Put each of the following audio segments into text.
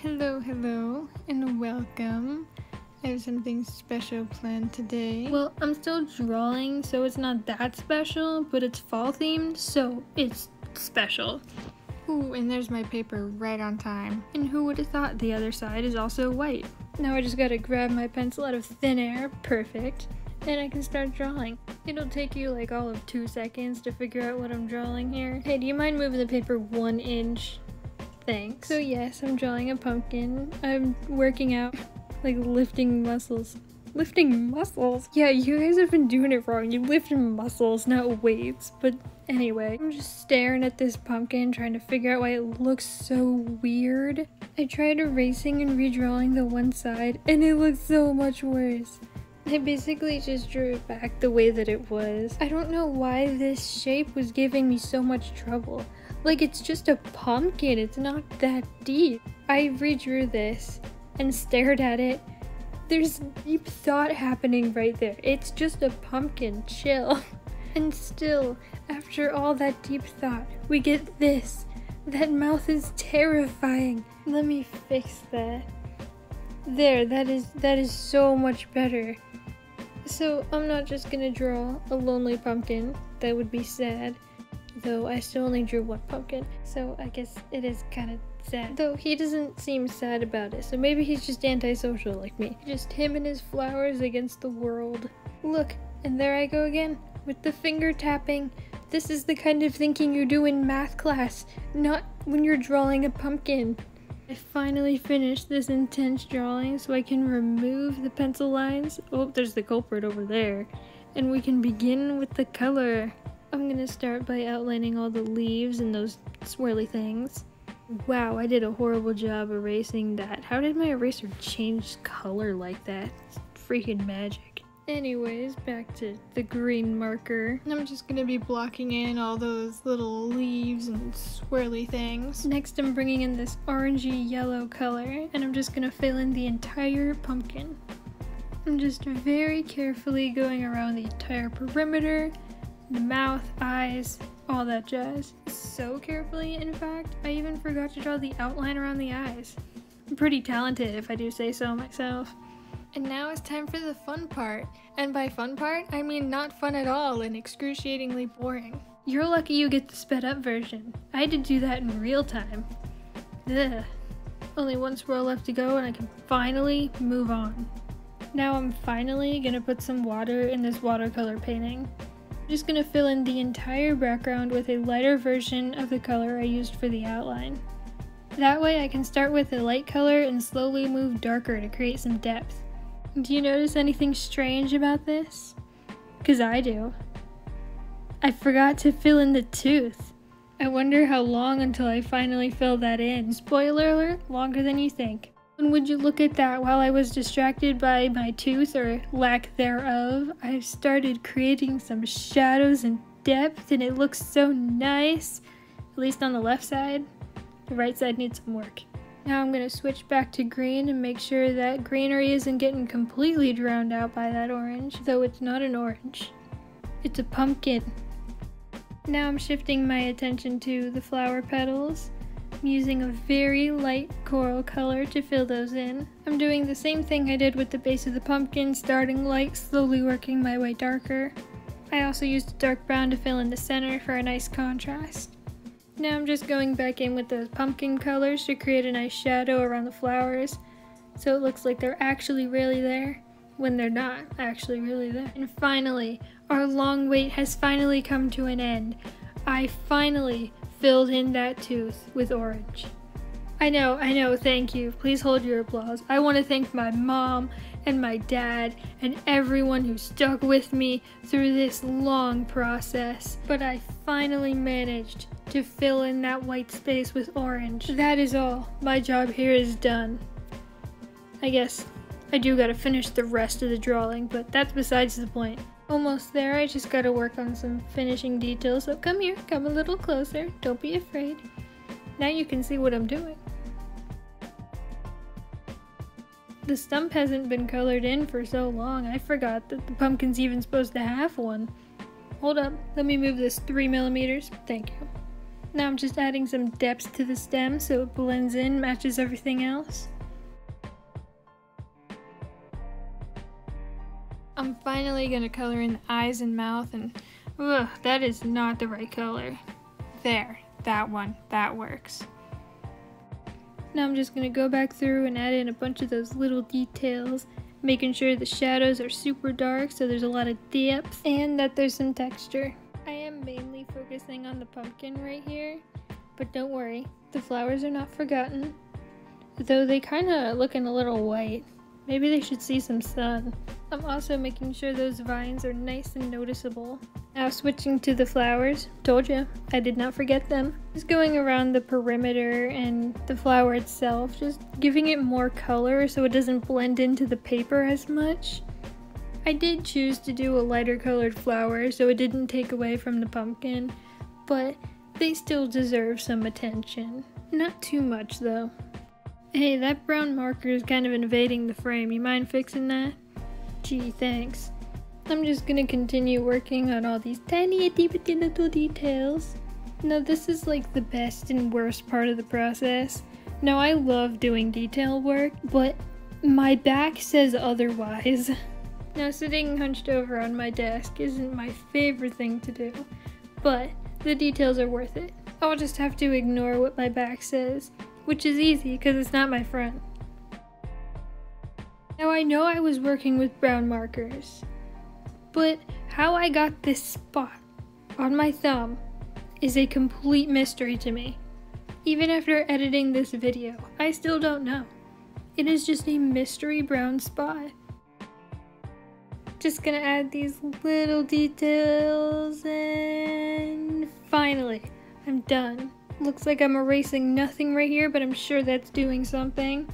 Hello, and welcome. I have something special planned today. Well, I'm still drawing, so it's not that special, but it's fall themed, so it's special. Ooh, and there's my paper right on time. And who would have thought the other side is also white? Now I just gotta grab my pencil out of thin air, perfect, and I can start drawing. It'll take you like all of 2 seconds to figure out what I'm drawing here. Hey, do you mind moving the paper 1 inch? Thanks. So yes, I'm drawing a pumpkin. I'm working out, like lifting muscles. Lifting muscles? Yeah, you guys have been doing it wrong. You lift muscles, not weights. But anyway, I'm just staring at this pumpkin, trying to figure out why it looks so weird. I tried erasing and redrawing the one side, and it looks so much worse. I basically just drew it back the way that it was. I don't know why this shape was giving me so much trouble. Like, it's just a pumpkin, it's not that deep. I redrew this and stared at it. There's deep thought happening right there. It's just a pumpkin, chill. And still, after all that deep thought, we get this. That mouth is terrifying. Let me fix that. There, that is so much better. So I'm not just gonna draw a lonely pumpkin. That would be sad. Though I still only drew one pumpkin, so I guess it is kind of sad. Though he doesn't seem sad about it, so maybe he's just antisocial like me. Just him and his flowers against the world. Look, and there I go again, with the finger tapping. This is the kind of thinking you do in math class, not when you're drawing a pumpkin. I finally finished this intense drawing so I can remove the pencil lines. Oh, there's the culprit over there. And we can begin with the color. I'm gonna start by outlining all the leaves and those swirly things. Wow, I did a horrible job erasing that. How did my eraser change color like that? It's freaking magic. Anyways, back to the green marker. I'm just gonna be blocking in all those little leaves and swirly things. Next, I'm bringing in this orangey yellow color, and I'm just gonna fill in the entire pumpkin. I'm just very carefully going around the entire perimeter, the mouth, eyes, all that jazz. So carefully, in fact, I even forgot to draw the outline around the eyes. I'm pretty talented, if I do say so myself. And now it's time for the fun part. And by fun part, I mean not fun at all and excruciatingly boring. You're lucky you get the sped up version. I had to do that in real time. Ugh. Only one swirl left to go and I can finally move on. Now I'm finally gonna put some water in this watercolor painting. I'm just gonna fill in the entire background with a lighter version of the color I used for the outline. That way I can start with a light color and slowly move darker to create some depth. Do you notice anything strange about this? 'Cause I do. I forgot to fill in the tooth. I wonder how long until I finally fill that in. Spoiler alert, longer than you think. And would you look at that, while I was distracted by my tooth, or lack thereof, I started creating some shadows and depth, and it looks so nice. At least on the left side. The right side needs some work. Now I'm going to switch back to green and make sure that greenery isn't getting completely drowned out by that orange, though it's not an orange. It's a pumpkin. Now I'm shifting my attention to the flower petals. I'm using a very light coral color to fill those in. I'm doing the same thing I did with the base of the pumpkin, starting light, slowly working my way darker. I also used a dark brown to fill in the center for a nice contrast. Now I'm just going back in with those pumpkin colors to create a nice shadow around the flowers, so it looks like they're actually really there, when they're not actually really there. And finally, our long wait has finally come to an end. I finally filled in that tooth with orange. I know, thank you. Please hold your applause. I want to thank my mom and my dad and everyone who stuck with me through this long process. But I finally managed to fill in that white space with orange. That is all. My job here is done. I guess I do gotta finish the rest of the drawing, but that's besides the point. Almost there, I just gotta work on some finishing details, so come here, come a little closer, don't be afraid. Now you can see what I'm doing. The stump hasn't been colored in for so long, I forgot that the pumpkin's even supposed to have one. Hold up, let me move this 3mm, thank you. Now I'm just adding some depth to the stem so it blends in, matches everything else. I'm finally gonna color in the eyes and mouth, and ugh, that is not the right color. There, that one, that works. Now I'm just gonna go back through and add in a bunch of those little details, making sure the shadows are super dark so there's a lot of depth and that there's some texture. I am mainly focusing on the pumpkin right here, but don't worry, the flowers are not forgotten. Though they kinda looking a little white. Maybe they should see some sun. I'm also making sure those vines are nice and noticeable. Now switching to the flowers. Told you, I did not forget them. Just going around the perimeter and the flower itself, just giving it more color so it doesn't blend into the paper as much. I did choose to do a lighter colored flower so it didn't take away from the pumpkin, but they still deserve some attention. Not too much though. Hey, that brown marker is kind of invading the frame. You mind fixing that? Gee, thanks. I'm just gonna continue working on all these tiny itty bitty little details. Now this is like the best and worst part of the process. Now I love doing detail work, but my back says otherwise. Now sitting hunched over on my desk isn't my favorite thing to do, but the details are worth it. I'll just have to ignore what my back says, which is easy because it's not my friend. Now I know I was working with brown markers, but how I got this spot on my thumb is a complete mystery to me. Even after editing this video, I still don't know. It is just a mystery brown spot. Just gonna add these little details and finally, I'm done. Looks like I'm erasing nothing right here, but I'm sure that's doing something.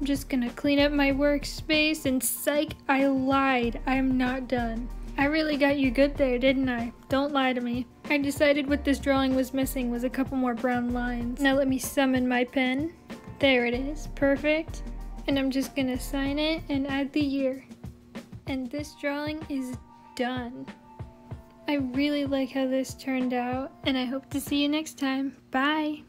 I'm just gonna clean up my workspace and psych, I lied. I'm not done. I really got you good there, didn't I? Don't lie to me. I decided what this drawing was missing was a couple more brown lines. Now let me summon my pen. There it is, perfect. And I'm just gonna sign it and add the year. And this drawing is done. I really like how this turned out, and I hope to see you next time. Bye!